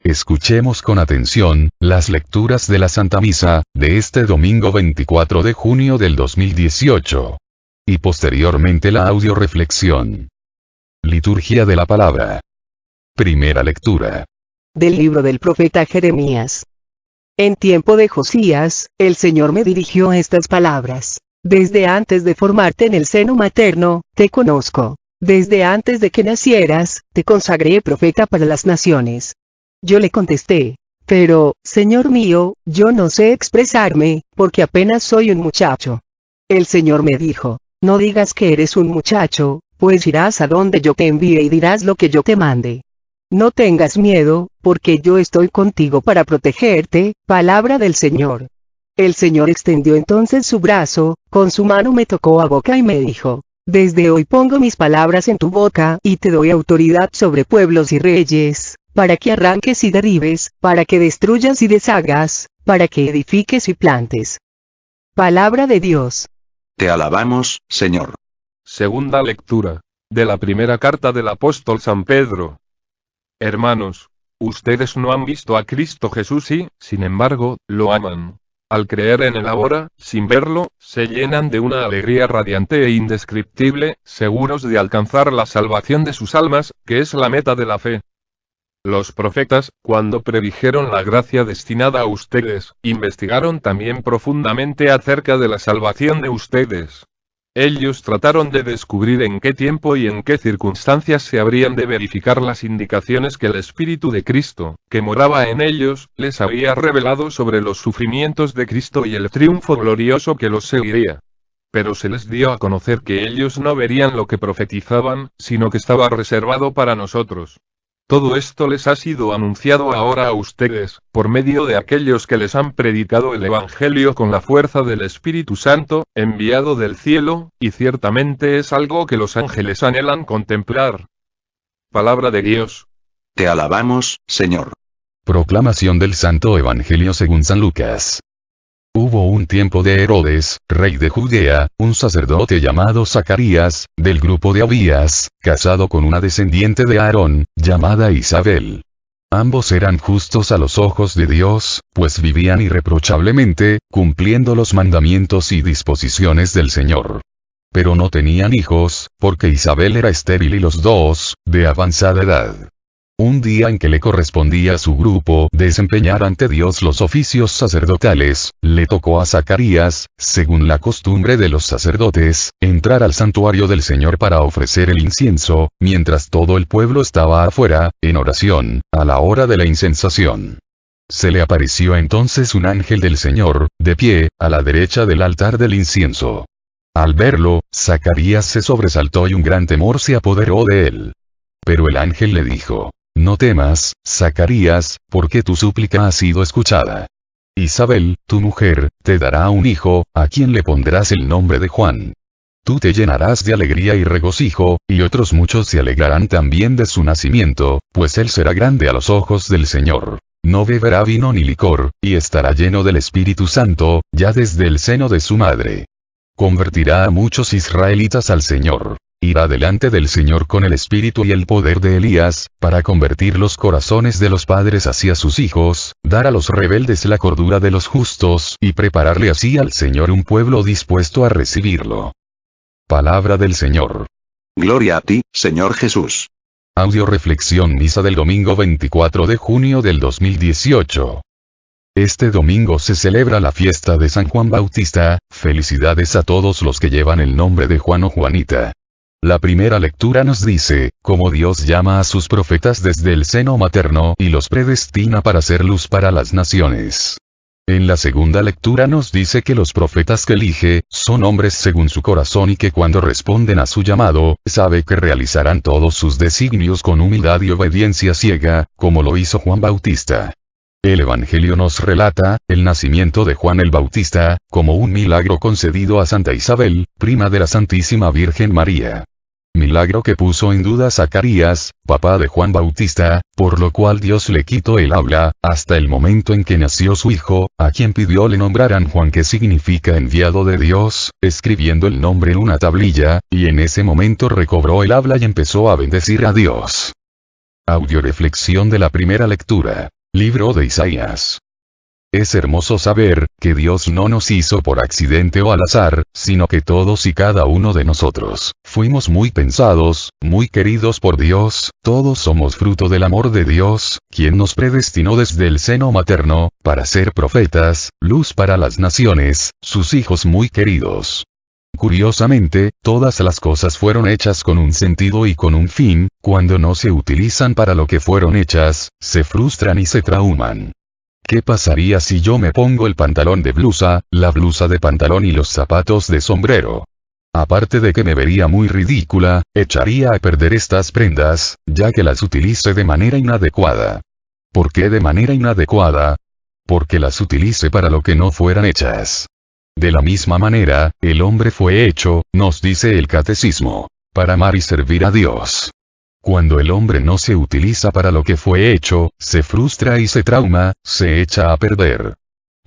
escuchemos con atención las lecturas de la Santa Misa de este domingo 24 de junio del 2018. Y posteriormente la audioreflexión. Liturgia de la Palabra. Primera lectura. Del libro del profeta Jeremías. En tiempo de Josías, el Señor me dirigió estas palabras. Desde antes de formarte en el seno materno, te conozco. Desde antes de que nacieras, te consagré profeta para las naciones. Yo le contesté, pero, Señor mío, yo no sé expresarme, porque apenas soy un muchacho. El Señor me dijo, no digas que eres un muchacho, pues irás a donde yo te envíe y dirás lo que yo te mande. No tengas miedo, porque yo estoy contigo para protegerte, palabra del Señor. El Señor extendió entonces su brazo, con su mano me tocó a boca y me dijo, desde hoy pongo mis palabras en tu boca y te doy autoridad sobre pueblos y reyes, para que arranques y derribes, para que destruyas y deshagas, para que edifiques y plantes. Palabra de Dios. Te alabamos, Señor. Segunda lectura de la primera carta del apóstol San Pedro. Hermanos, ustedes no han visto a Cristo Jesús y, sin embargo, lo aman. Al creer en él ahora, sin verlo, se llenan de una alegría radiante e indescriptible, seguros de alcanzar la salvación de sus almas, que es la meta de la fe. Los profetas, cuando predijeron la gracia destinada a ustedes, investigaron también profundamente acerca de la salvación de ustedes. Ellos trataron de descubrir en qué tiempo y en qué circunstancias se habrían de verificar las indicaciones que el Espíritu de Cristo, que moraba en ellos, les había revelado sobre los sufrimientos de Cristo y el triunfo glorioso que los seguiría. Pero se les dio a conocer que ellos no verían lo que profetizaban, sino que estaba reservado para nosotros. Todo esto les ha sido anunciado ahora a ustedes, por medio de aquellos que les han predicado el Evangelio con la fuerza del Espíritu Santo, enviado del cielo, y ciertamente es algo que los ángeles anhelan contemplar. Palabra de Dios. Te alabamos, Señor. Proclamación del Santo Evangelio según San Lucas. Hubo un tiempo de Herodes, rey de Judea, un sacerdote llamado Zacarías, del grupo de Abías, casado con una descendiente de Aarón, llamada Isabel. Ambos eran justos a los ojos de Dios, pues vivían irreprochablemente, cumpliendo los mandamientos y disposiciones del Señor. Pero no tenían hijos, porque Isabel era estéril y los dos, de avanzada edad. Un día en que le correspondía a su grupo desempeñar ante Dios los oficios sacerdotales, le tocó a Zacarías, según la costumbre de los sacerdotes, entrar al santuario del Señor para ofrecer el incienso, mientras todo el pueblo estaba afuera, en oración, a la hora de la incensación. Se le apareció entonces un ángel del Señor, de pie, a la derecha del altar del incienso. Al verlo, Zacarías se sobresaltó y un gran temor se apoderó de él. Pero el ángel le dijo, no temas, Zacarías, porque tu súplica ha sido escuchada. Isabel, tu mujer, te dará un hijo, a quien le pondrás el nombre de Juan. Tú te llenarás de alegría y regocijo, y otros muchos se alegrarán también de su nacimiento, pues él será grande a los ojos del Señor. No beberá vino ni licor, y estará lleno del Espíritu Santo, ya desde el seno de su madre. Convertirá a muchos israelitas al Señor. Irá delante del Señor con el espíritu y el poder de Elías, para convertir los corazones de los padres hacia sus hijos, dar a los rebeldes la cordura de los justos y prepararle así al Señor un pueblo dispuesto a recibirlo. Palabra del Señor. Gloria a ti, Señor Jesús. Audioreflexión misa del domingo 24 de junio del 2018. Este domingo se celebra la fiesta de San Juan Bautista, felicidades a todos los que llevan el nombre de Juan o Juanita. La primera lectura nos dice, cómo Dios llama a sus profetas desde el seno materno y los predestina para ser luz para las naciones. En la segunda lectura nos dice que los profetas que elige, son hombres según su corazón y que cuando responden a su llamado, sabe que realizarán todos sus designios con humildad y obediencia ciega, como lo hizo Juan Bautista. El Evangelio nos relata, el nacimiento de Juan el Bautista, como un milagro concedido a Santa Isabel, prima de la Santísima Virgen María. Milagro que puso en duda a Zacarías, papá de Juan Bautista, por lo cual Dios le quitó el habla, hasta el momento en que nació su hijo, a quien pidió le nombraran Juan, que significa enviado de Dios, escribiendo el nombre en una tablilla, y en ese momento recobró el habla y empezó a bendecir a Dios. Audioreflexión de la primera lectura. Libro de Isaías. Es hermoso saber, que Dios no nos hizo por accidente o al azar, sino que todos y cada uno de nosotros, fuimos muy pensados, muy queridos por Dios, todos somos fruto del amor de Dios, quien nos predestinó desde el seno materno, para ser profetas, luz para las naciones, sus hijos muy queridos. Curiosamente, todas las cosas fueron hechas con un sentido y con un fin, cuando no se utilizan para lo que fueron hechas, se frustran y se trauman. ¿Qué pasaría si yo me pongo el pantalón de blusa, la blusa de pantalón y los zapatos de sombrero? Aparte de que me vería muy ridícula, echaría a perder estas prendas, ya que las utilice de manera inadecuada. ¿Por qué de manera inadecuada? Porque las utilice para lo que no fueran hechas. De la misma manera, el hombre fue hecho, nos dice el catecismo, para amar y servir a Dios. Cuando el hombre no se utiliza para lo que fue hecho, se frustra y se trauma, se echa a perder.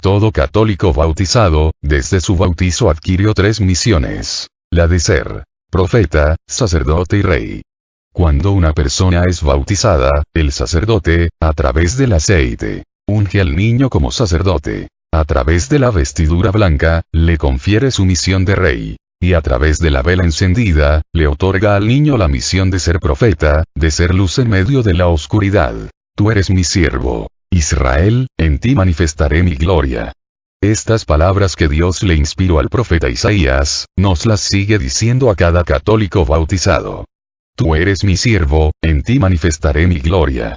Todo católico bautizado, desde su bautizo adquirió 3 misiones. La de ser profeta, sacerdote y rey. Cuando una persona es bautizada, el sacerdote, a través del aceite, unge al niño como sacerdote. A través de la vestidura blanca, le confiere su misión de rey. Y a través de la vela encendida, le otorga al niño la misión de ser profeta, de ser luz en medio de la oscuridad. Tú eres mi siervo, Israel, en ti manifestaré mi gloria. Estas palabras que Dios le inspiró al profeta Isaías, nos las sigue diciendo a cada católico bautizado. Tú eres mi siervo, en ti manifestaré mi gloria.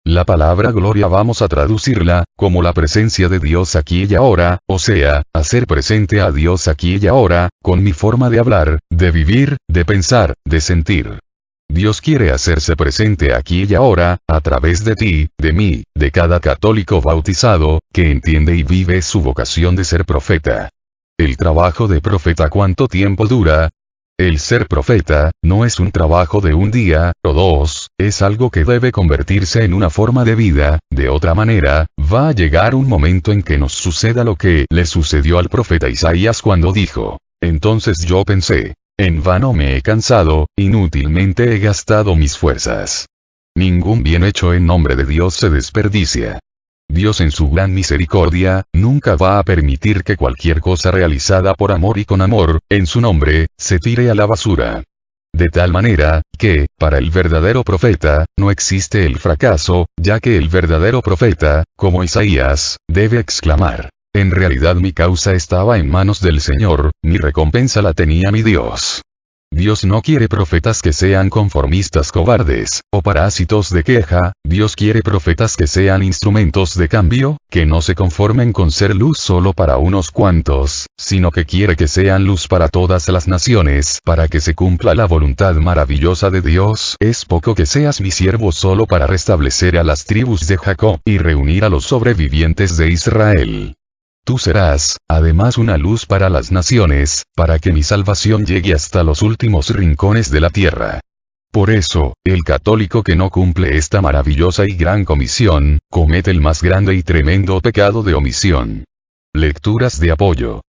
La palabra gloria vamos a traducirla, como la presencia de Dios aquí y ahora, o sea, hacer presente a Dios aquí y ahora, con mi forma de hablar, de vivir, de pensar, de sentir. Dios quiere hacerse presente aquí y ahora, a través de ti, de mí, de cada católico bautizado, que entiende y vive su vocación de ser profeta. El trabajo de profeta, ¿cuánto tiempo dura? El ser profeta, no es un trabajo de un día, o 2, es algo que debe convertirse en una forma de vida, de otra manera, va a llegar un momento en que nos suceda lo que le sucedió al profeta Isaías cuando dijo, entonces yo pensé, en vano me he cansado, inútilmente he gastado mis fuerzas. Ningún bien hecho en nombre de Dios se desperdicia. Dios en su gran misericordia, nunca va a permitir que cualquier cosa realizada por amor y con amor, en su nombre, se tire a la basura. De tal manera, que, para el verdadero profeta, no existe el fracaso, ya que el verdadero profeta, como Isaías, debe exclamar, en realidad mi causa estaba en manos del Señor, mi recompensa la tenía mi Dios. Dios no quiere profetas que sean conformistas cobardes, o parásitos de queja, Dios quiere profetas que sean instrumentos de cambio, que no se conformen con ser luz solo para unos cuantos, sino que quiere que sean luz para todas las naciones, para que se cumpla la voluntad maravillosa de Dios. Es poco que seas mi siervo solo para restablecer a las tribus de Jacob y reunir a los sobrevivientes de Israel. Tú serás, además, una luz para las naciones, para que mi salvación llegue hasta los últimos rincones de la tierra. Por eso, el católico que no cumple esta maravillosa y gran comisión, comete el más grande y tremendo pecado de omisión. Lecturas de apoyo.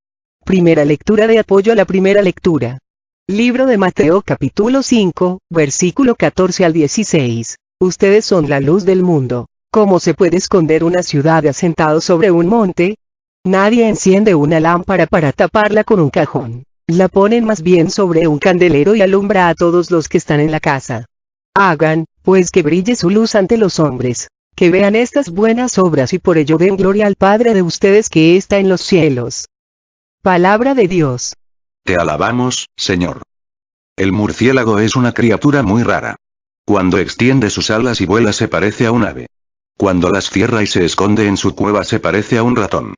Primera lectura de apoyo a la primera lectura. Libro de Mateo capítulo 5, versículo 14 al 16. Ustedes son la luz del mundo. ¿Cómo se puede esconder una ciudad asentada sobre un monte? Nadie enciende una lámpara para taparla con un cajón. La ponen más bien sobre un candelero y alumbra a todos los que están en la casa. Hagan, pues, que brille su luz ante los hombres, que vean estas buenas obras y por ello den gloria al Padre de ustedes que está en los cielos. Palabra de Dios. Te alabamos, Señor. El murciélago es una criatura muy rara. Cuando extiende sus alas y vuela se parece a un ave. Cuando las cierra y se esconde en su cueva se parece a un ratón.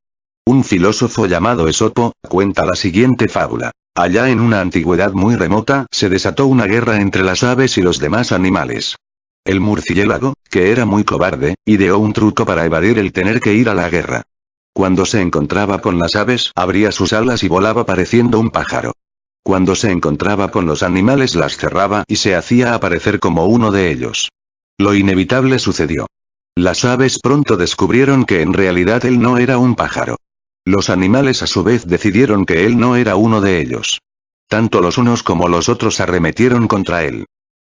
Un filósofo llamado Esopo, cuenta la siguiente fábula. Allá en una antigüedad muy remota, se desató una guerra entre las aves y los demás animales. El murciélago, que era muy cobarde, ideó un truco para evadir el tener que ir a la guerra. Cuando se encontraba con las aves, abría sus alas y volaba pareciendo un pájaro. Cuando se encontraba con los animales las cerraba y se hacía aparecer como uno de ellos. Lo inevitable sucedió. Las aves pronto descubrieron que en realidad él no era un pájaro. Los animales a su vez decidieron que él no era uno de ellos. Tanto los unos como los otros arremetieron contra él.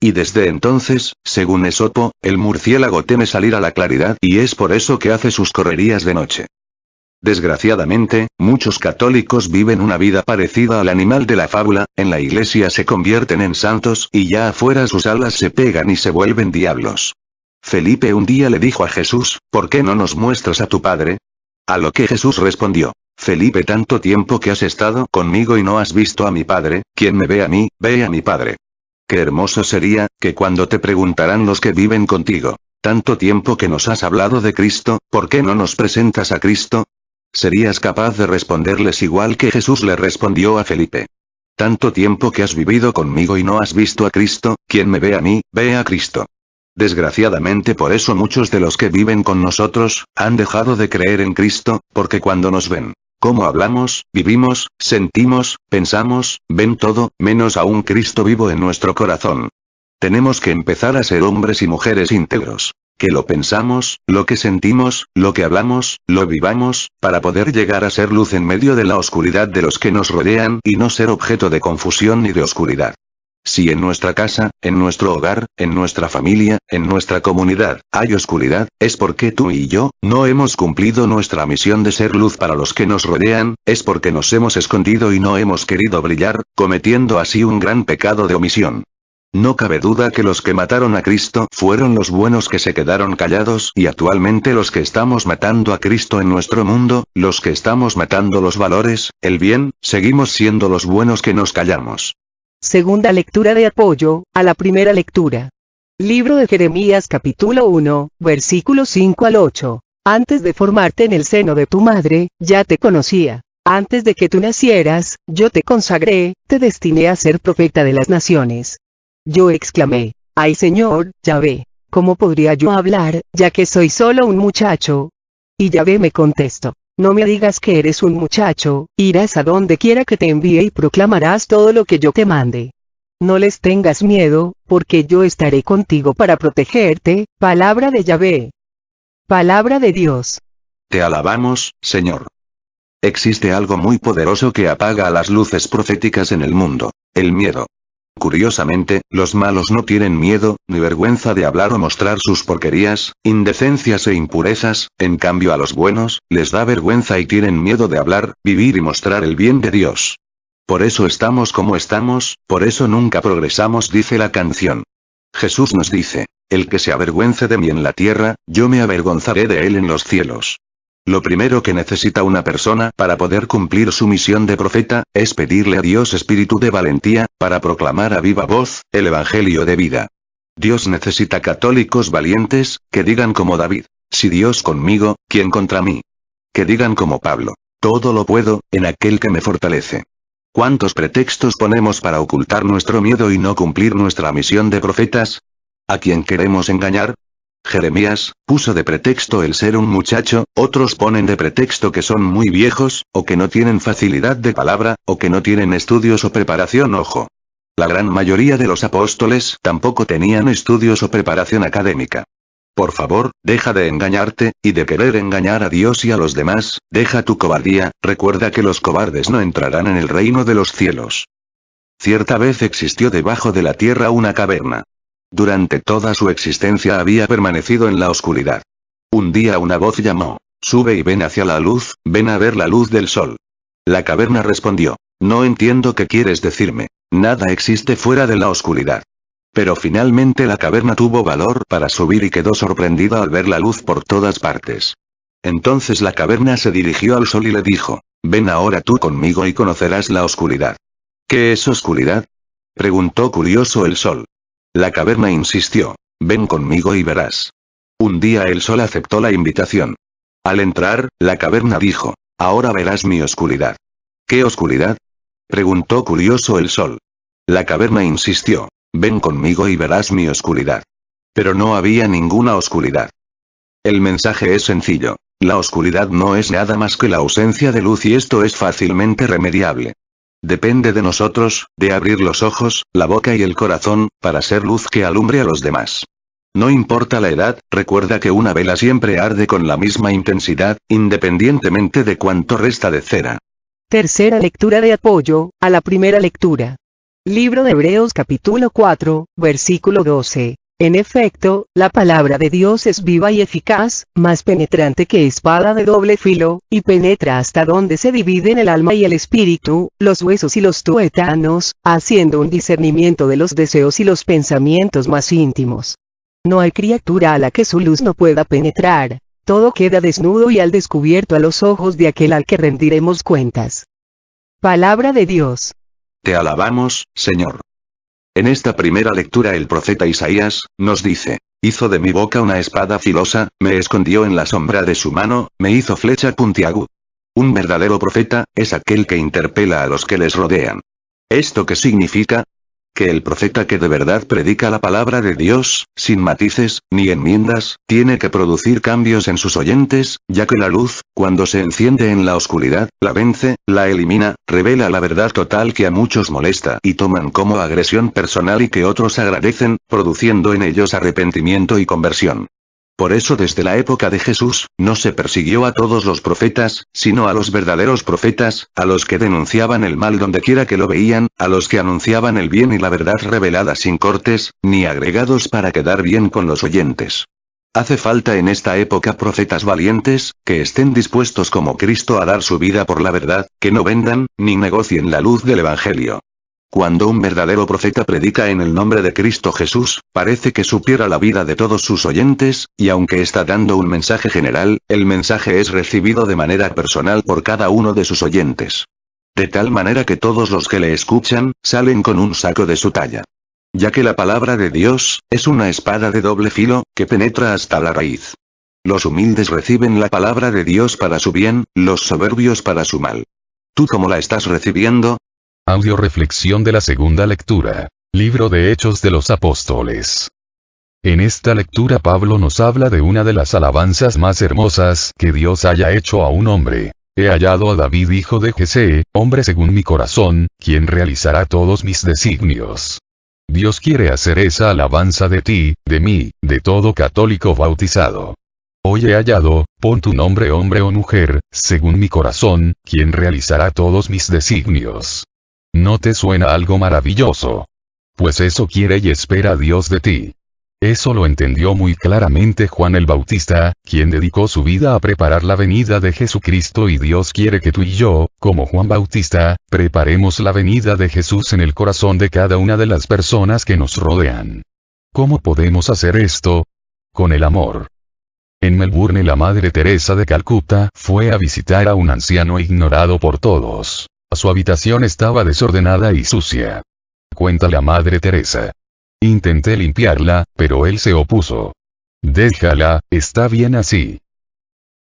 Y desde entonces, según Esopo, el murciélago teme salir a la claridad y es por eso que hace sus correrías de noche. Desgraciadamente, muchos católicos viven una vida parecida al animal de la fábula, en la iglesia se convierten en santos y ya afuera sus alas se pegan y se vuelven diablos. Felipe un día le dijo a Jesús, ¿por qué no nos muestras a tu Padre? A lo que Jesús respondió, Felipe, tanto tiempo que has estado conmigo y no has visto a mi Padre, quien me ve a mí, ve a mi Padre. Qué hermoso sería, que cuando te preguntarán los que viven contigo, tanto tiempo que nos has hablado de Cristo, ¿por qué no nos presentas a Cristo? Serías capaz de responderles igual que Jesús le respondió a Felipe. Tanto tiempo que has vivido conmigo y no has visto a Cristo, quien me ve a mí, ve a Cristo. Desgraciadamente por eso muchos de los que viven con nosotros, han dejado de creer en Cristo, porque cuando nos ven, cómo hablamos, vivimos, sentimos, pensamos, ven todo, menos a un Cristo vivo en nuestro corazón. Tenemos que empezar a ser hombres y mujeres íntegros. Que lo pensamos, lo que sentimos, lo que hablamos, lo vivamos, para poder llegar a ser luz en medio de la oscuridad de los que nos rodean y no ser objeto de confusión ni de oscuridad. Si en nuestra casa, en nuestro hogar, en nuestra familia, en nuestra comunidad, hay oscuridad, es porque tú y yo, no hemos cumplido nuestra misión de ser luz para los que nos rodean, es porque nos hemos escondido y no hemos querido brillar, cometiendo así un gran pecado de omisión. No cabe duda que los que mataron a Cristo fueron los buenos que se quedaron callados y actualmente los que estamos matando a Cristo en nuestro mundo, los que estamos matando los valores, el bien, seguimos siendo los buenos que nos callamos. Segunda lectura de apoyo, a la primera lectura. Libro de Jeremías capítulo 1, versículos 5 al 8. Antes de formarte en el seno de tu madre, ya te conocía. Antes de que tú nacieras, yo te consagré, te destiné a ser profeta de las naciones. Yo exclamé, ¡ay Señor, Yahvé! ¿Cómo podría yo hablar, ya que soy solo un muchacho? Y Yahvé me contestó, no me digas que eres un muchacho, irás a donde quiera que te envíe y proclamarás todo lo que yo te mande. No les tengas miedo, porque yo estaré contigo para protegerte, palabra de Yahvé. Palabra de Dios. Te alabamos, Señor. Existe algo muy poderoso que apaga las luces proféticas en el mundo, el miedo. Curiosamente, los malos no tienen miedo, ni vergüenza de hablar o mostrar sus porquerías, indecencias e impurezas, en cambio a los buenos, les da vergüenza y tienen miedo de hablar, vivir y mostrar el bien de Dios. Por eso estamos como estamos, por eso nunca progresamos, dice la canción. Jesús nos dice, el que se avergüence de mí en la tierra, yo me avergonzaré de él en los cielos. Lo primero que necesita una persona para poder cumplir su misión de profeta, es pedirle a Dios espíritu de valentía, para proclamar a viva voz, el evangelio de vida. Dios necesita católicos valientes, que digan como David, si Dios conmigo, ¿quién contra mí? Que digan como Pablo, todo lo puedo, en aquel que me fortalece. ¿Cuántos pretextos ponemos para ocultar nuestro miedo y no cumplir nuestra misión de profetas? ¿A quién queremos engañar? Jeremías, puso de pretexto el ser un muchacho, otros ponen de pretexto que son muy viejos, o que no tienen facilidad de palabra, o que no tienen estudios o preparación. Ojo. La gran mayoría de los apóstoles tampoco tenían estudios o preparación académica. Por favor, deja de engañarte, y de querer engañar a Dios y a los demás, deja tu cobardía, recuerda que los cobardes no entrarán en el reino de los cielos. Cierta vez existió debajo de la tierra una caverna. Durante toda su existencia había permanecido en la oscuridad. Un día una voz llamó, sube y ven hacia la luz, ven a ver la luz del sol. La caverna respondió, no entiendo qué quieres decirme, nada existe fuera de la oscuridad. Pero finalmente la caverna tuvo valor para subir y quedó sorprendida al ver la luz por todas partes. Entonces la caverna se dirigió al sol y le dijo, ven ahora tú conmigo y conocerás la oscuridad. ¿Qué es oscuridad? Preguntó curioso el sol. La caverna insistió, ven conmigo y verás. Un día el sol aceptó la invitación. Al entrar, la caverna dijo, ahora verás mi oscuridad. ¿Qué oscuridad? Preguntó curioso el sol. La caverna insistió, ven conmigo y verás mi oscuridad. Pero no había ninguna oscuridad. El mensaje es sencillo, la oscuridad no es nada más que la ausencia de luz y esto es fácilmente remediable. Depende de nosotros, de abrir los ojos, la boca y el corazón, para ser luz que alumbre a los demás. No importa la edad, recuerda que una vela siempre arde con la misma intensidad, independientemente de cuánto resta de cera. Tercera lectura de apoyo, a la primera lectura. Libro de Hebreos capítulo 4, versículo 12. En efecto, la palabra de Dios es viva y eficaz, más penetrante que espada de doble filo, y penetra hasta donde se dividen el alma y el espíritu, los huesos y los tuétanos, haciendo un discernimiento de los deseos y los pensamientos más íntimos. No hay criatura a la que su luz no pueda penetrar. Todo queda desnudo y al descubierto a los ojos de aquel al que rendiremos cuentas. Palabra de Dios. Te alabamos, Señor. En esta primera lectura el profeta Isaías nos dice: hizo de mi boca una espada filosa, me escondió en la sombra de su mano, me hizo flecha puntiaguda. Un verdadero profeta es aquel que interpela a los que les rodean. ¿Esto qué significa? Que el profeta que de verdad predica la palabra de Dios, sin matices, ni enmiendas, tiene que producir cambios en sus oyentes, ya que la luz, cuando se enciende en la oscuridad, la vence, la elimina, revela la verdad total que a muchos molesta y toman como agresión personal y que otros agradecen, produciendo en ellos arrepentimiento y conversión. Por eso desde la época de Jesús, no se persiguió a todos los profetas, sino a los verdaderos profetas, a los que denunciaban el mal donde quiera que lo veían, a los que anunciaban el bien y la verdad revelada sin cortes, ni agregados para quedar bien con los oyentes. Hace falta en esta época profetas valientes, que estén dispuestos como Cristo a dar su vida por la verdad, que no vendan, ni negocien la luz del Evangelio. Cuando un verdadero profeta predica en el nombre de Cristo Jesús, parece que supiera la vida de todos sus oyentes, y aunque está dando un mensaje general, el mensaje es recibido de manera personal por cada uno de sus oyentes. De tal manera que todos los que le escuchan, salen con un saco de su talla. Ya que la palabra de Dios, es una espada de doble filo, que penetra hasta la raíz. Los humildes reciben la palabra de Dios para su bien, los soberbios para su mal. ¿Tú cómo la estás recibiendo? Audio reflexión de la segunda lectura. Libro de Hechos de los Apóstoles. En esta lectura Pablo nos habla de una de las alabanzas más hermosas que Dios haya hecho a un hombre. He hallado a David hijo de Jesé, hombre según mi corazón, quien realizará todos mis designios. Dios quiere hacer esa alabanza de ti, de mí, de todo católico bautizado. Hoy he hallado, pon tu nombre hombre o mujer, según mi corazón, quien realizará todos mis designios. ¿No te suena algo maravilloso? Pues eso quiere y espera Dios de ti. Eso lo entendió muy claramente Juan el Bautista, quien dedicó su vida a preparar la venida de Jesucristo, y Dios quiere que tú y yo, como Juan Bautista, preparemos la venida de Jesús en el corazón de cada una de las personas que nos rodean. ¿Cómo podemos hacer esto? Con el amor. En Melbourne la Madre Teresa de Calcuta fue a visitar a un anciano ignorado por todos. Su habitación estaba desordenada y sucia. Cuenta la Madre Teresa. Intenté limpiarla, pero él se opuso. Déjala, está bien así.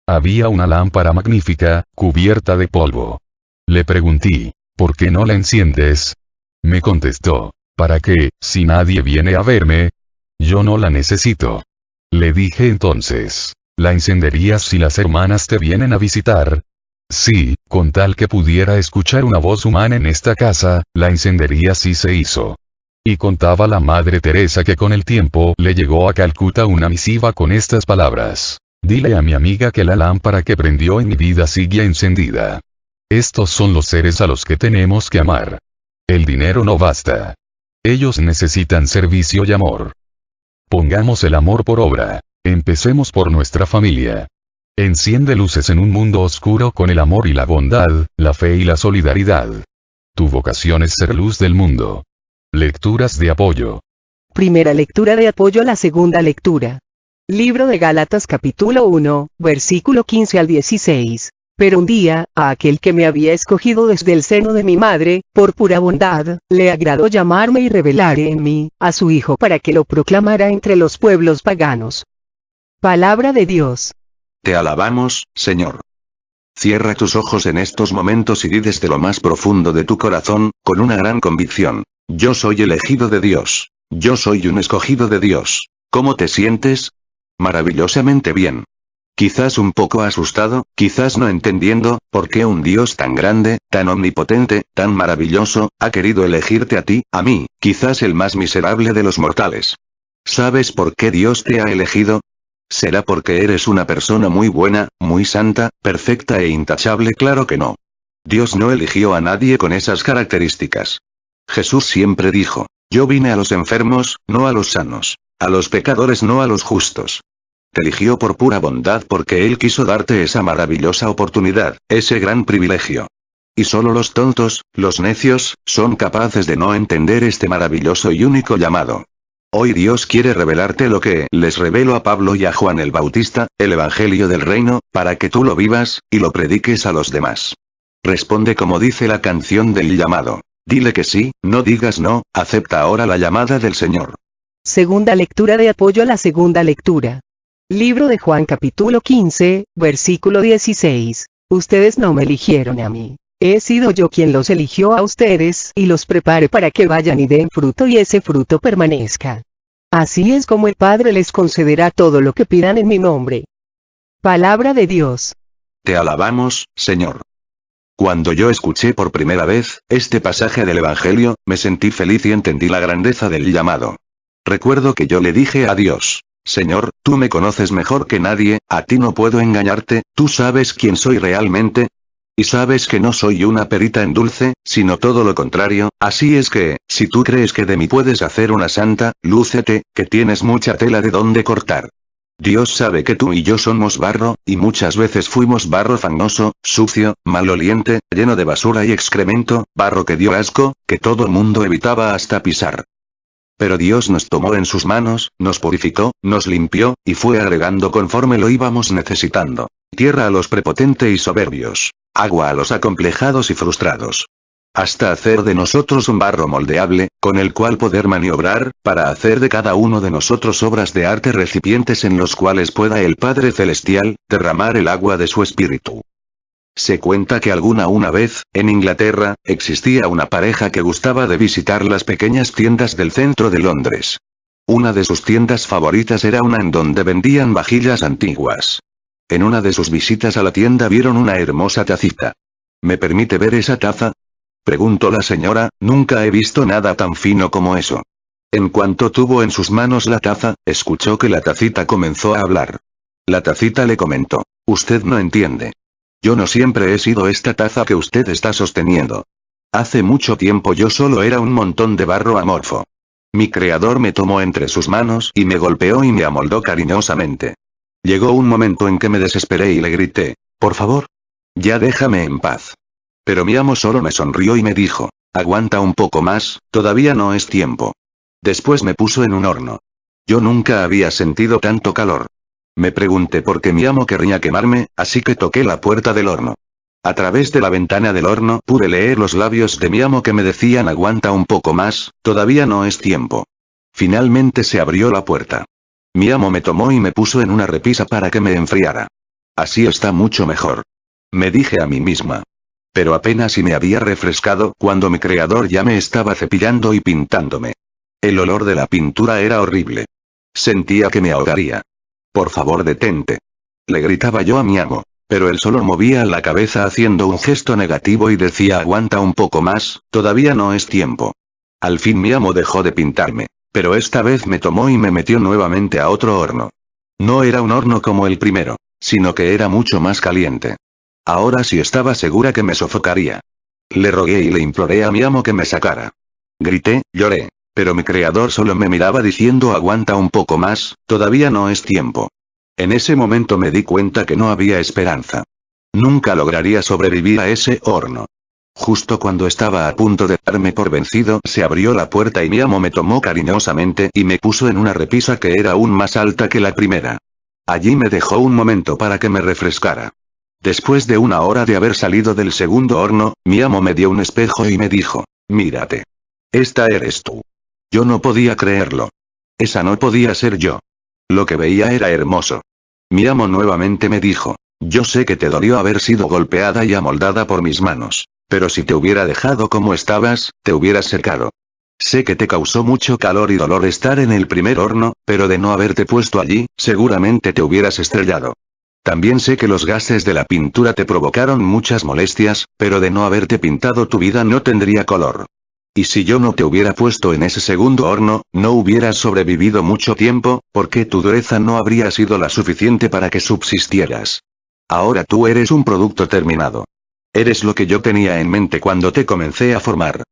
Había una lámpara magnífica, cubierta de polvo. Le pregunté, ¿por qué no la enciendes? Me contestó, ¿para qué, si nadie viene a verme? Yo no la necesito. Le dije entonces, ¿la encenderías si las hermanas te vienen a visitar? Sí, con tal que pudiera escuchar una voz humana en esta casa, la encendería si se hizo. Y contaba la Madre Teresa que con el tiempo le llegó a Calcuta una misiva con estas palabras: dile a mi amiga que la lámpara que prendió en mi vida sigue encendida. Estos son los seres a los que tenemos que amar. El dinero no basta. Ellos necesitan servicio y amor. Pongamos el amor por obra. Empecemos por nuestra familia. Enciende luces en un mundo oscuro con el amor y la bondad, la fe y la solidaridad. Tu vocación es ser luz del mundo. Lecturas de apoyo. Primera lectura de apoyo a la segunda lectura. Libro de Gálatas capítulo 1, versículo 15 al 16. Pero un día, a aquel que me había escogido desde el seno de mi madre, por pura bondad, le agradó llamarme y revelar en mí, a su Hijo para que lo proclamara entre los pueblos paganos. Palabra de Dios. Te alabamos, Señor. Cierra tus ojos en estos momentos y di desde lo más profundo de tu corazón, con una gran convicción: yo soy elegido de Dios. Yo soy un escogido de Dios. ¿Cómo te sientes? Maravillosamente bien. Quizás un poco asustado, quizás no entendiendo, por qué un Dios tan grande, tan omnipotente, tan maravilloso, ha querido elegirte a ti, a mí, quizás el más miserable de los mortales. ¿Sabes por qué Dios te ha elegido? ¿Será porque eres una persona muy buena, muy santa, perfecta e intachable? Claro que no. Dios no eligió a nadie con esas características. Jesús siempre dijo, yo vine a los enfermos, no a los sanos. A los pecadores, no a los justos. Te eligió por pura bondad porque Él quiso darte esa maravillosa oportunidad, ese gran privilegio. Y solo los tontos, los necios, son capaces de no entender este maravilloso y único llamado. Hoy Dios quiere revelarte lo que les reveló a Pablo y a Juan el Bautista, el Evangelio del Reino, para que tú lo vivas, y lo prediques a los demás. Responde como dice la canción del llamado. Dile que sí, no digas no, acepta ahora la llamada del Señor. Segunda lectura de apoyo a la segunda lectura. Libro de Juan capítulo 15, versículo 16. Ustedes no me eligieron a mí. He sido yo quien los eligió a ustedes y los prepare para que vayan y den fruto y ese fruto permanezca. Así es como el Padre les concederá todo lo que pidan en mi nombre. Palabra de Dios. Te alabamos, Señor. Cuando yo escuché por primera vez este pasaje del Evangelio, me sentí feliz y entendí la grandeza del llamado. Recuerdo que yo le dije a Dios, Señor, tú me conoces mejor que nadie, a ti no puedo engañarte, tú sabes quién soy realmente. Y sabes que no soy una perita en dulce, sino todo lo contrario, así es que, si tú crees que de mí puedes hacer una santa, lúcete, que tienes mucha tela de donde cortar. Dios sabe que tú y yo somos barro, y muchas veces fuimos barro fangoso, sucio, maloliente, lleno de basura y excremento, barro que dio asco, que todo mundo evitaba hasta pisar. Pero Dios nos tomó en sus manos, nos purificó, nos limpió, y fue agregando conforme lo íbamos necesitando. Tierra a los prepotentes y soberbios. Agua a los acomplejados y frustrados. Hasta hacer de nosotros un barro moldeable, con el cual poder maniobrar, para hacer de cada uno de nosotros obras de arte, recipientes en los cuales pueda el Padre Celestial, derramar el agua de su Espíritu. Se cuenta que una vez, en Inglaterra, existía una pareja que gustaba de visitar las pequeñas tiendas del centro de Londres. Una de sus tiendas favoritas era una en donde vendían vajillas antiguas. En una de sus visitas a la tienda vieron una hermosa tacita. ¿Me permite ver esa taza?, preguntó la señora, nunca he visto nada tan fino como eso. En cuanto tuvo en sus manos la taza, escuchó que la tacita comenzó a hablar. La tacita le comentó, usted no entiende. Yo no siempre he sido esta taza que usted está sosteniendo. Hace mucho tiempo yo solo era un montón de barro amorfo. Mi creador me tomó entre sus manos y me golpeó y me amoldó cariñosamente. Llegó un momento en que me desesperé y le grité, por favor, ya déjame en paz. Pero mi amo solo me sonrió y me dijo, aguanta un poco más, todavía no es tiempo. Después me puso en un horno. Yo nunca había sentido tanto calor. Me pregunté por qué mi amo querría quemarme, así que toqué la puerta del horno. A través de la ventana del horno pude leer los labios de mi amo que me decían aguanta un poco más, todavía no es tiempo. Finalmente se abrió la puerta. Mi amo me tomó y me puso en una repisa para que me enfriara. Así está mucho mejor. Me dije a mí misma. Pero apenas si me había refrescado cuando mi creador ya me estaba cepillando y pintándome. El olor de la pintura era horrible. Sentía que me ahogaría. Por favor detente. Le gritaba yo a mi amo. Pero él solo movía la cabeza haciendo un gesto negativo y decía aguanta un poco más, todavía no es tiempo. Al fin mi amo dejó de pintarme. Pero esta vez me tomó y me metió nuevamente a otro horno. No era un horno como el primero, sino que era mucho más caliente. Ahora sí estaba segura que me sofocaría. Le rogué y le imploré a mi amo que me sacara. Grité, lloré. Pero mi creador solo me miraba diciendo aguanta un poco más, todavía no es tiempo. En ese momento me di cuenta que no había esperanza. Nunca lograría sobrevivir a ese horno. Justo cuando estaba a punto de darme por vencido, se abrió la puerta y mi amo me tomó cariñosamente y me puso en una repisa que era aún más alta que la primera. Allí me dejó un momento para que me refrescara. Después de una hora de haber salido del segundo horno, mi amo me dio un espejo y me dijo, mírate. Esta eres tú. Yo no podía creerlo. Esa no podía ser yo. Lo que veía era hermoso. Mi amo nuevamente me dijo, yo sé que te dolió haber sido golpeada y amoldada por mis manos. Pero si te hubiera dejado como estabas, te hubieras secado. Sé que te causó mucho calor y dolor estar en el primer horno, pero de no haberte puesto allí, seguramente te hubieras estrellado. También sé que los gases de la pintura te provocaron muchas molestias, pero de no haberte pintado tu vida no tendría color. Y si yo no te hubiera puesto en ese segundo horno, no hubieras sobrevivido mucho tiempo, porque tu dureza no habría sido la suficiente para que subsistieras. Ahora tú eres un producto terminado. Eres lo que yo tenía en mente cuando te comencé a formar.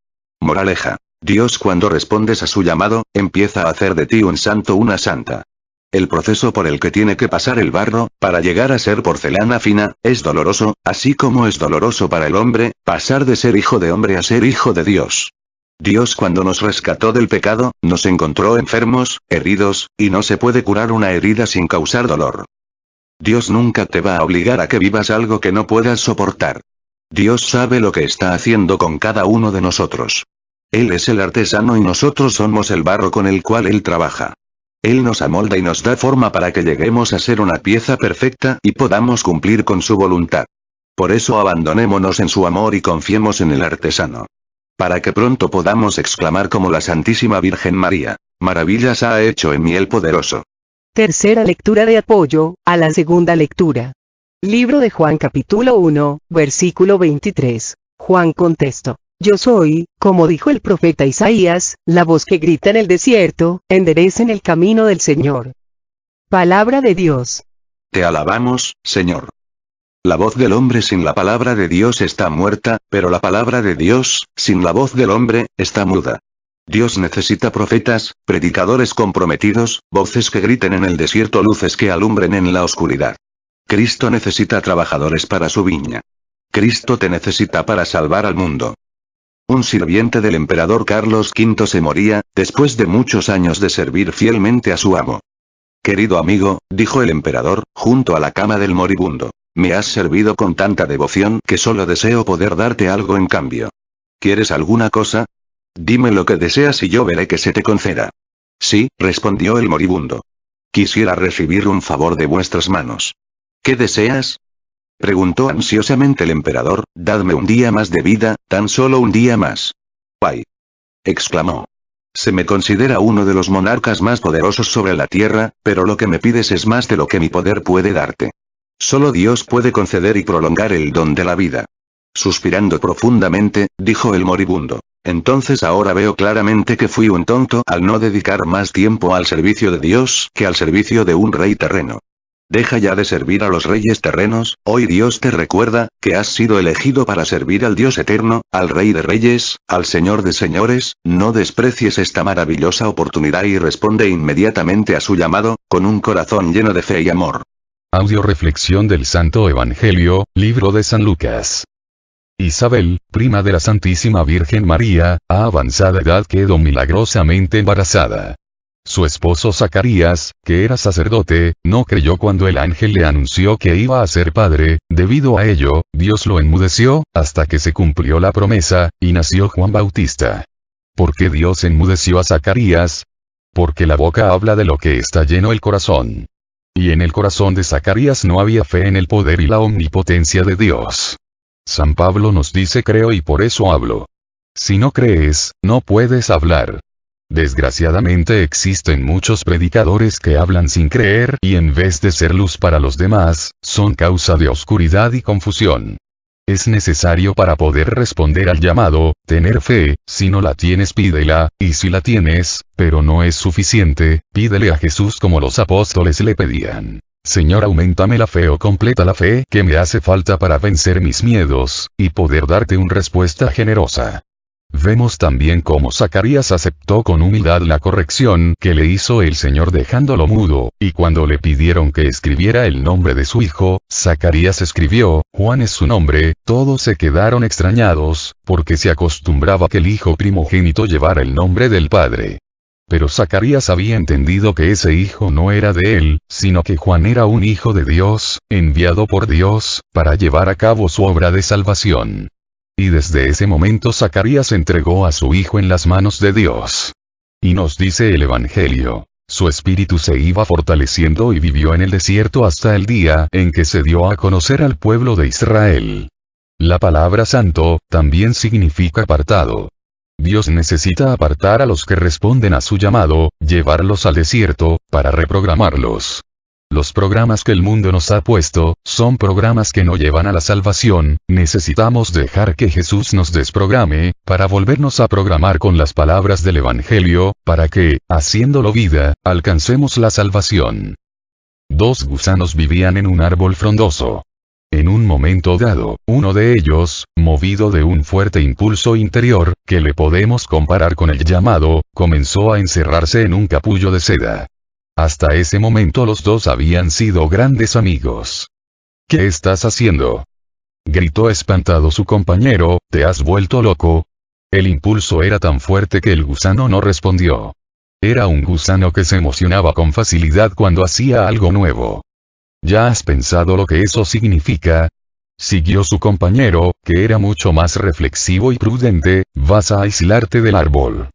Moraleja. Dios, cuando respondes a su llamado, empieza a hacer de ti un santo, una santa. El proceso por el que tiene que pasar el barro, para llegar a ser porcelana fina, es doloroso, así como es doloroso para el hombre, pasar de ser hijo de hombre a ser hijo de Dios. Dios, cuando nos rescató del pecado, nos encontró enfermos, heridos, y no se puede curar una herida sin causar dolor. Dios nunca te va a obligar a que vivas algo que no puedas soportar. Dios sabe lo que está haciendo con cada uno de nosotros. Él es el artesano y nosotros somos el barro con el cual Él trabaja. Él nos amolda y nos da forma para que lleguemos a ser una pieza perfecta y podamos cumplir con su voluntad. Por eso abandonémonos en su amor y confiemos en el artesano. Para que pronto podamos exclamar como la Santísima Virgen María: maravillas ha hecho en mí el poderoso. Tercera lectura de apoyo a la segunda lectura. Libro de Juan capítulo 1, versículo 23. Juan contestó: Yo soy, como dijo el profeta Isaías, la voz que grita en el desierto, enderecen el camino del Señor. Palabra de Dios. Te alabamos, Señor. La voz del hombre sin la palabra de Dios está muerta, pero la palabra de Dios, sin la voz del hombre, está muda. Dios necesita profetas, predicadores comprometidos, voces que griten en el desierto, luces que alumbren en la oscuridad. Cristo necesita trabajadores para su viña. Cristo te necesita para salvar al mundo. Un sirviente del emperador Carlos V se moría, después de muchos años de servir fielmente a su amo. Querido amigo, dijo el emperador, junto a la cama del moribundo, me has servido con tanta devoción que solo deseo poder darte algo en cambio. ¿Quieres alguna cosa? Dime lo que deseas y yo veré que se te conceda. Sí, respondió el moribundo. Quisiera recibir un favor de vuestras manos. ¿Qué deseas? Preguntó ansiosamente el emperador. Dadme un día más de vida, tan solo un día más. ¡Ay! Exclamó. Se me considera uno de los monarcas más poderosos sobre la tierra, pero lo que me pides es más de lo que mi poder puede darte. Solo Dios puede conceder y prolongar el don de la vida. Suspirando profundamente, dijo el moribundo. Entonces ahora veo claramente que fui un tonto al no dedicar más tiempo al servicio de Dios que al servicio de un rey terreno. Deja ya de servir a los reyes terrenos, hoy Dios te recuerda, que has sido elegido para servir al Dios eterno, al Rey de Reyes, al Señor de Señores. No desprecies esta maravillosa oportunidad y responde inmediatamente a su llamado, con un corazón lleno de fe y amor. Audio reflexión del Santo Evangelio, libro de San Lucas. Isabel, prima de la Santísima Virgen María, a avanzada edad quedó milagrosamente embarazada. Su esposo Zacarías, que era sacerdote, no creyó cuando el ángel le anunció que iba a ser padre. Debido a ello, Dios lo enmudeció, hasta que se cumplió la promesa, y nació Juan Bautista. ¿Por qué Dios enmudeció a Zacarías? Porque la boca habla de lo que está lleno el corazón. Y en el corazón de Zacarías no había fe en el poder y la omnipotencia de Dios. San Pablo nos dice: creo y por eso hablo. Si no crees, no puedes hablar. Desgraciadamente existen muchos predicadores que hablan sin creer y en vez de ser luz para los demás, son causa de oscuridad y confusión. Es necesario para poder responder al llamado, tener fe. Si no la tienes pídela, y si la tienes, pero no es suficiente, pídele a Jesús como los apóstoles le pedían. Señor, auméntame la fe o completa la fe que me hace falta para vencer mis miedos, y poder darte una respuesta generosa. Vemos también cómo Zacarías aceptó con humildad la corrección que le hizo el Señor dejándolo mudo, y cuando le pidieron que escribiera el nombre de su hijo, Zacarías escribió: Juan es su nombre. Todos se quedaron extrañados, porque se acostumbraba que el hijo primogénito llevara el nombre del padre. Pero Zacarías había entendido que ese hijo no era de él, sino que Juan era un hijo de Dios, enviado por Dios, para llevar a cabo su obra de salvación. Y desde ese momento Zacarías entregó a su hijo en las manos de Dios. Y nos dice el Evangelio: su espíritu se iba fortaleciendo y vivió en el desierto hasta el día en que se dio a conocer al pueblo de Israel. La palabra santo también significa apartado. Dios necesita apartar a los que responden a su llamado, llevarlos al desierto, para reprogramarlos. Los programas que el mundo nos ha puesto, son programas que no llevan a la salvación. Necesitamos dejar que Jesús nos desprograme, para volvernos a programar con las palabras del Evangelio, para que, haciéndolo vida, alcancemos la salvación. Dos gusanos vivían en un árbol frondoso. En un momento dado, uno de ellos, movido de un fuerte impulso interior, que le podemos comparar con el llamado, comenzó a encerrarse en un capullo de seda. Hasta ese momento los dos habían sido grandes amigos. ¿Qué estás haciendo?, gritó espantado su compañero, ¿te has vuelto loco? El impulso era tan fuerte que el gusano no respondió. Era un gusano que se emocionaba con facilidad cuando hacía algo nuevo. ¿Ya has pensado lo que eso significa?, siguió su compañero, que era mucho más reflexivo y prudente, vas a aislarte del árbol.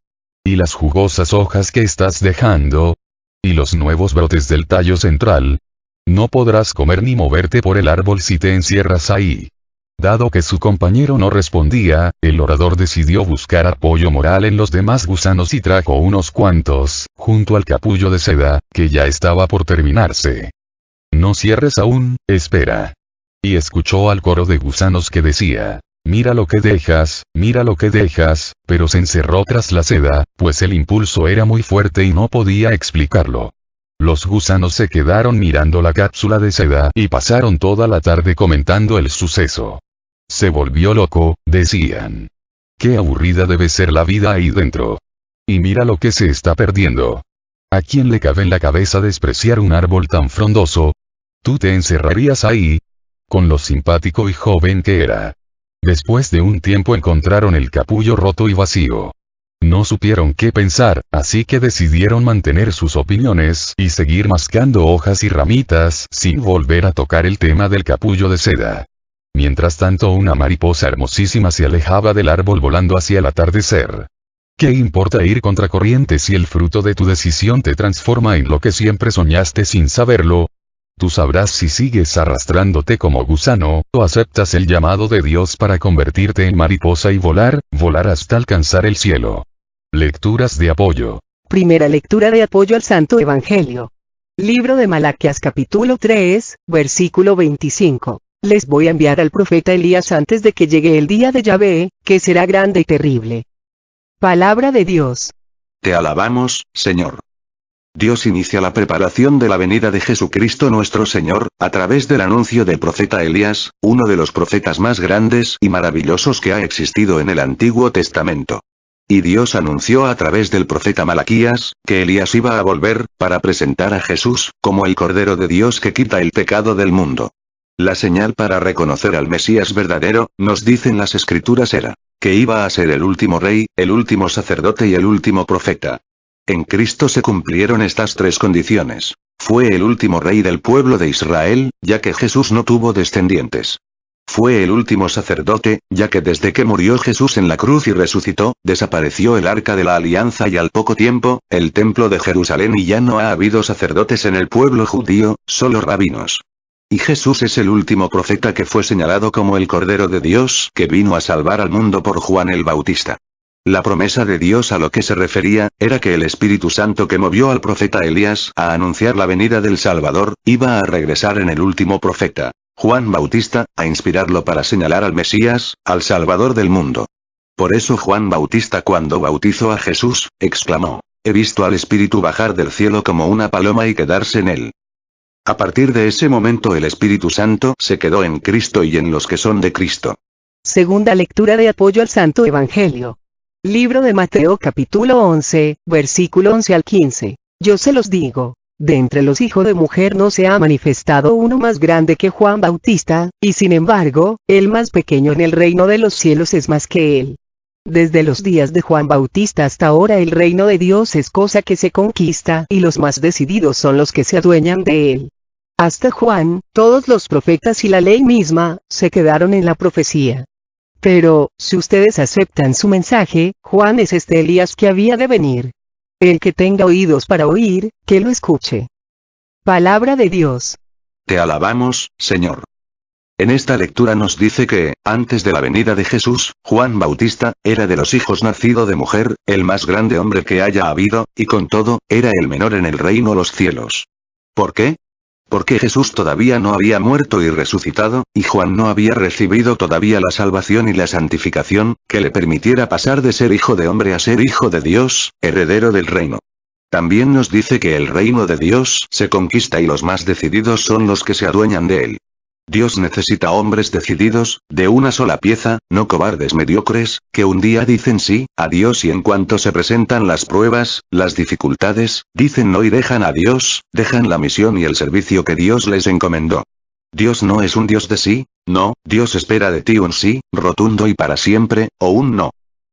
¿Y las jugosas hojas que estás dejando? ¿Y los nuevos brotes del tallo central? No podrás comer ni moverte por el árbol si te encierras ahí. Dado que su compañero no respondía, el orador decidió buscar apoyo moral en los demás gusanos y trajo unos cuantos, junto al capullo de seda, que ya estaba por terminarse. No cierres aún, espera. Y escuchó al coro de gusanos que decía, mira lo que dejas, pero se encerró tras la seda, pues el impulso era muy fuerte y no podía explicarlo. Los gusanos se quedaron mirando la cápsula de seda y pasaron toda la tarde comentando el suceso. Se volvió loco, decían. Qué aburrida debe ser la vida ahí dentro. Y mira lo que se está perdiendo. ¿A quién le cabe en la cabeza despreciar un árbol tan frondoso? ¿Tú te encerrarías ahí? Con lo simpático y joven que era. Después de un tiempo encontraron el capullo roto y vacío. No supieron qué pensar, así que decidieron mantener sus opiniones y seguir mascando hojas y ramitas sin volver a tocar el tema del capullo de seda. Mientras tanto una mariposa hermosísima se alejaba del árbol volando hacia el atardecer. ¿Qué importa ir contracorriente si el fruto de tu decisión te transforma en lo que siempre soñaste sin saberlo? Tú sabrás si sigues arrastrándote como gusano, o aceptas el llamado de Dios para convertirte en mariposa y volar hasta alcanzar el cielo. Lecturas de apoyo. Primera lectura de apoyo al Santo Evangelio. Libro de Malaquías capítulo 3, versículo 25. Les voy a enviar al profeta Elías antes de que llegue el día de Yahvé, que será grande y terrible. Palabra de Dios. Te alabamos, Señor. Dios inicia la preparación de la venida de Jesucristo nuestro Señor, a través del anuncio del profeta Elías, uno de los profetas más grandes y maravillosos que ha existido en el Antiguo Testamento. Y Dios anunció a través del profeta Malaquías, que Elías iba a volver, para presentar a Jesús, como el Cordero de Dios que quita el pecado del mundo. La señal para reconocer al Mesías verdadero, nos dicen las Escrituras era, que iba a ser el último rey, el último sacerdote y el último profeta. En Cristo se cumplieron estas tres condiciones. Fue el último rey del pueblo de Israel, ya que Jesús no tuvo descendientes. Fue el último sacerdote, ya que desde que murió Jesús en la cruz y resucitó, desapareció el arca de la alianza y al poco tiempo, el templo de Jerusalén y ya no ha habido sacerdotes en el pueblo judío, solo rabinos. Y Jesús es el último profeta que fue señalado como el Cordero de Dios que vino a salvar al mundo por Juan el Bautista. La promesa de Dios a lo que se refería, era que el Espíritu Santo que movió al profeta Elías a anunciar la venida del Salvador, iba a regresar en el último profeta, Juan Bautista, a inspirarlo para señalar al Mesías, al Salvador del mundo. Por eso Juan Bautista cuando bautizó a Jesús, exclamó, he visto al Espíritu bajar del cielo como una paloma y quedarse en él. A partir de ese momento el Espíritu Santo se quedó en Cristo y en los que son de Cristo. Segunda lectura de apoyo al Santo Evangelio. Libro de Mateo capítulo 11, versículo 11 al 15. Yo se los digo, de entre los hijos de mujer no se ha manifestado uno más grande que Juan Bautista, y sin embargo, el más pequeño en el reino de los cielos es más que él. Desde los días de Juan Bautista hasta ahora el reino de Dios es cosa que se conquista y los más decididos son los que se adueñan de él. Hasta Juan, todos los profetas y la ley misma, se quedaron en la profecía. Pero, si ustedes aceptan su mensaje, Juan es este Elías que había de venir. El que tenga oídos para oír, que lo escuche. Palabra de Dios. Te alabamos, Señor. En esta lectura nos dice que, antes de la venida de Jesús, Juan Bautista, era de los hijos nacido de mujer, el más grande hombre que haya habido, y con todo, era el menor en el reino los cielos. ¿Por qué? Porque Jesús todavía no había muerto y resucitado, y Juan no había recibido todavía la salvación y la santificación, que le permitiera pasar de ser hijo de hombre a ser hijo de Dios, heredero del reino. También nos dice que el reino de Dios se conquista y los más decididos son los que se adueñan de él. Dios necesita hombres decididos, de una sola pieza, no cobardes mediocres, que un día dicen sí a Dios y en cuanto se presentan las pruebas, las dificultades, dicen no y dejan a Dios, dejan la misión y el servicio que Dios les encomendó. Dios no es un Dios de sí, no, Dios espera de ti un sí, rotundo y para siempre, o un no.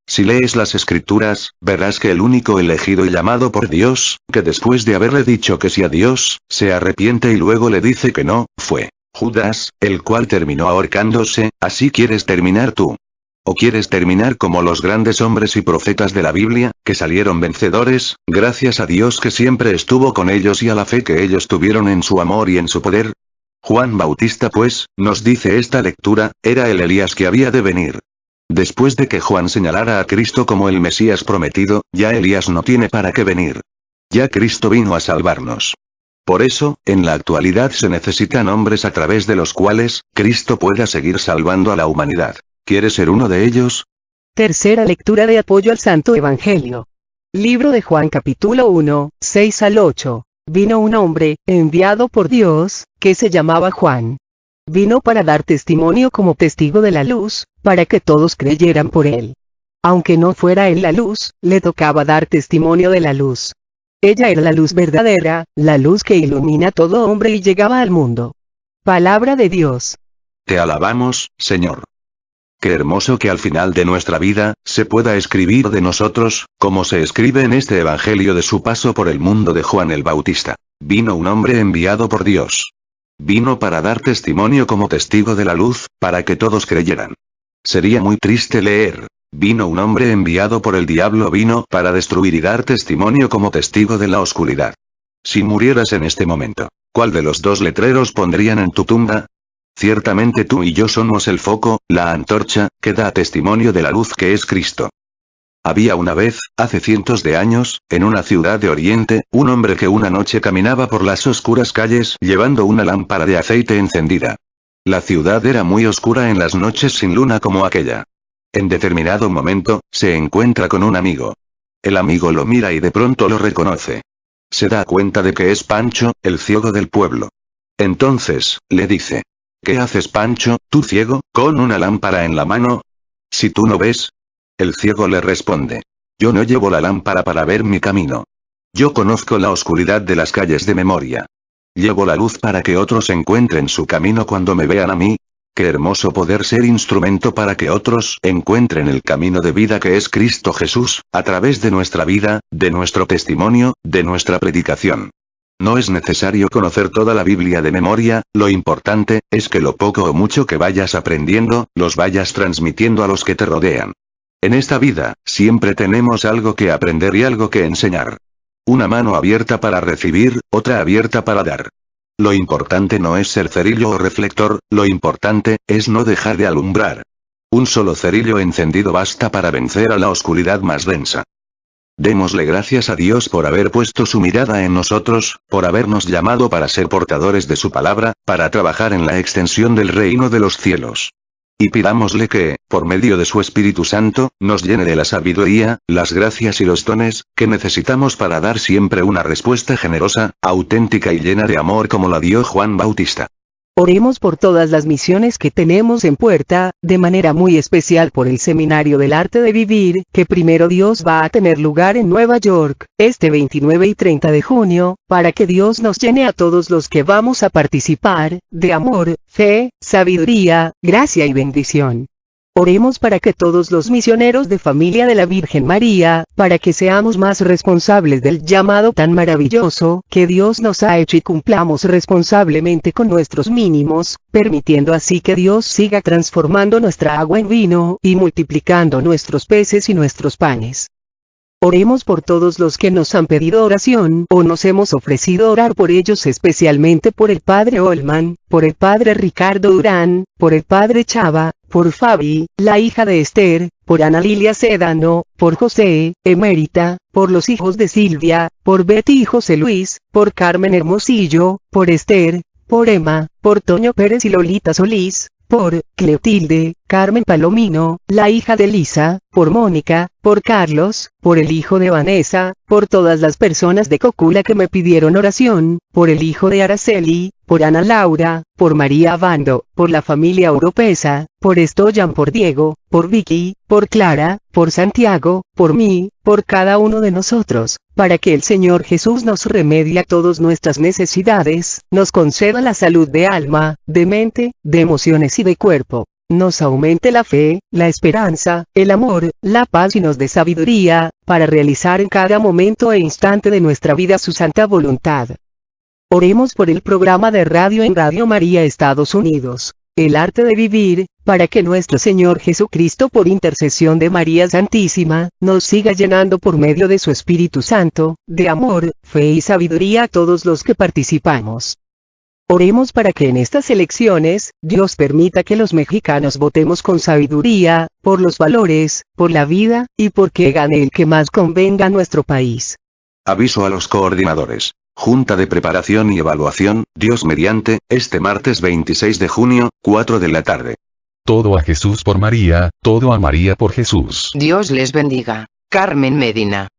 Si lees las escrituras, verás que el único elegido y llamado por Dios, que después de haberle dicho que sí a Dios, se arrepiente y luego le dice que no, fue Judas, el cual terminó ahorcándose. ¿Así quieres terminar tú? ¿O quieres terminar como los grandes hombres y profetas de la Biblia, que salieron vencedores, gracias a Dios que siempre estuvo con ellos y a la fe que ellos tuvieron en su amor y en su poder? Juan Bautista pues, nos dice esta lectura, era el Elías que había de venir. Después de que Juan señalara a Cristo como el Mesías prometido, ya Elías no tiene para qué venir. Ya Cristo vino a salvarnos. Por eso, en la actualidad se necesitan hombres a través de los cuales, Cristo pueda seguir salvando a la humanidad. ¿Quieres ser uno de ellos? Tercera lectura de apoyo al Santo Evangelio. Libro de Juan capítulo 1, 6 al 8. Vino un hombre, enviado por Dios, que se llamaba Juan. Vino para dar testimonio como testigo de la luz, para que todos creyeran por él. Aunque no fuera él la luz, le tocaba dar testimonio de la luz. Ella era la luz verdadera, la luz que ilumina a todo hombre y llegaba al mundo. Palabra de Dios. Te alabamos, Señor. Qué hermoso que al final de nuestra vida, se pueda escribir de nosotros, como se escribe en este Evangelio de su paso por el mundo de Juan el Bautista. Vino un hombre enviado por Dios. Vino para dar testimonio como testigo de la luz, para que todos creyeran. Sería muy triste leer. Vino un hombre enviado por el diablo, vino para destruir y dar testimonio como testigo de la oscuridad. Si murieras en este momento, ¿cuál de los dos letreros pondrían en tu tumba? Ciertamente tú y yo somos el foco, la antorcha, que da testimonio de la luz que es Cristo. Había una vez, hace cientos de años, en una ciudad de Oriente, un hombre que una noche caminaba por las oscuras calles llevando una lámpara de aceite encendida. La ciudad era muy oscura en las noches sin luna como aquella. En determinado momento, se encuentra con un amigo. El amigo lo mira y de pronto lo reconoce. Se da cuenta de que es Pancho, el ciego del pueblo. Entonces, le dice: ¿Qué haces, Pancho, tú ciego, con una lámpara en la mano? Si tú no ves. El ciego le responde: Yo no llevo la lámpara para ver mi camino. Yo conozco la oscuridad de las calles de memoria. Llevo la luz para que otros encuentren su camino cuando me vean a mí. Qué hermoso poder ser instrumento para que otros encuentren el camino de vida que es Cristo Jesús, a través de nuestra vida, de nuestro testimonio, de nuestra predicación. No es necesario conocer toda la Biblia de memoria, lo importante es que lo poco o mucho que vayas aprendiendo, los vayas transmitiendo a los que te rodean. En esta vida, siempre tenemos algo que aprender y algo que enseñar. Una mano abierta para recibir, otra abierta para dar. Lo importante no es ser cerillo o reflector, lo importante es no dejar de alumbrar. Un solo cerillo encendido basta para vencer a la oscuridad más densa. Démosle gracias a Dios por haber puesto su mirada en nosotros, por habernos llamado para ser portadores de su palabra, para trabajar en la extensión del reino de los cielos. Y pidámosle que, por medio de su Espíritu Santo, nos llene de la sabiduría, las gracias y los dones, que necesitamos para dar siempre una respuesta generosa, auténtica y llena de amor como la dio Juan Bautista. Oremos por todas las misiones que tenemos en puerta, de manera muy especial por el Seminario del Arte de Vivir, que primero Dios va a tener lugar en Nueva York, este 29 y 30 de junio, para que Dios nos llene a todos los que vamos a participar, de amor, fe, sabiduría, gracia y bendición. Oremos para que todos los misioneros de familia de la Virgen María, para que seamos más responsables del llamado tan maravilloso que Dios nos ha hecho y cumplamos responsablemente con nuestros mínimos, permitiendo así que Dios siga transformando nuestra agua en vino y multiplicando nuestros peces y nuestros panes. Oremos por todos los que nos han pedido oración o nos hemos ofrecido orar por ellos, especialmente por el Padre Olman, por el Padre Ricardo Durán, por el Padre Chava, por Fabi, la hija de Esther, por Ana Lilia Sedano, por José, Emérita, por los hijos de Silvia, por Betty y José Luis, por Carmen Hermosillo, por Esther, por Emma, por Toño Pérez y Lolita Solís, por Cleotilde, Carmen Palomino, la hija de Lisa, por Mónica, por Carlos, por el hijo de Vanessa, por todas las personas de Cocula que me pidieron oración, por el hijo de Araceli, por Ana Laura, por María Abando, por la familia Oropesa, por Stoyan, por Diego, por Vicky, por Clara, por Santiago, por mí, por cada uno de nosotros, para que el Señor Jesús nos remedie a todas nuestras necesidades, nos conceda la salud de alma, de mente, de emociones y de cuerpo. Nos aumente la fe, la esperanza, el amor, la paz y nos dé sabiduría, para realizar en cada momento e instante de nuestra vida su santa voluntad. Oremos por el programa de radio en Radio María Estados Unidos, El Arte de Vivir, para que nuestro Señor Jesucristo, por intercesión de María Santísima, nos siga llenando por medio de su Espíritu Santo, de amor, fe y sabiduría a todos los que participamos. Oremos para que en estas elecciones, Dios permita que los mexicanos votemos con sabiduría, por los valores, por la vida, y porque gane el que más convenga a nuestro país. Aviso a los coordinadores. Junta de Preparación y Evaluación, Dios mediante, este martes 26 de junio, 4 de la tarde. Todo a Jesús por María, todo a María por Jesús. Dios les bendiga. Carmen Medina.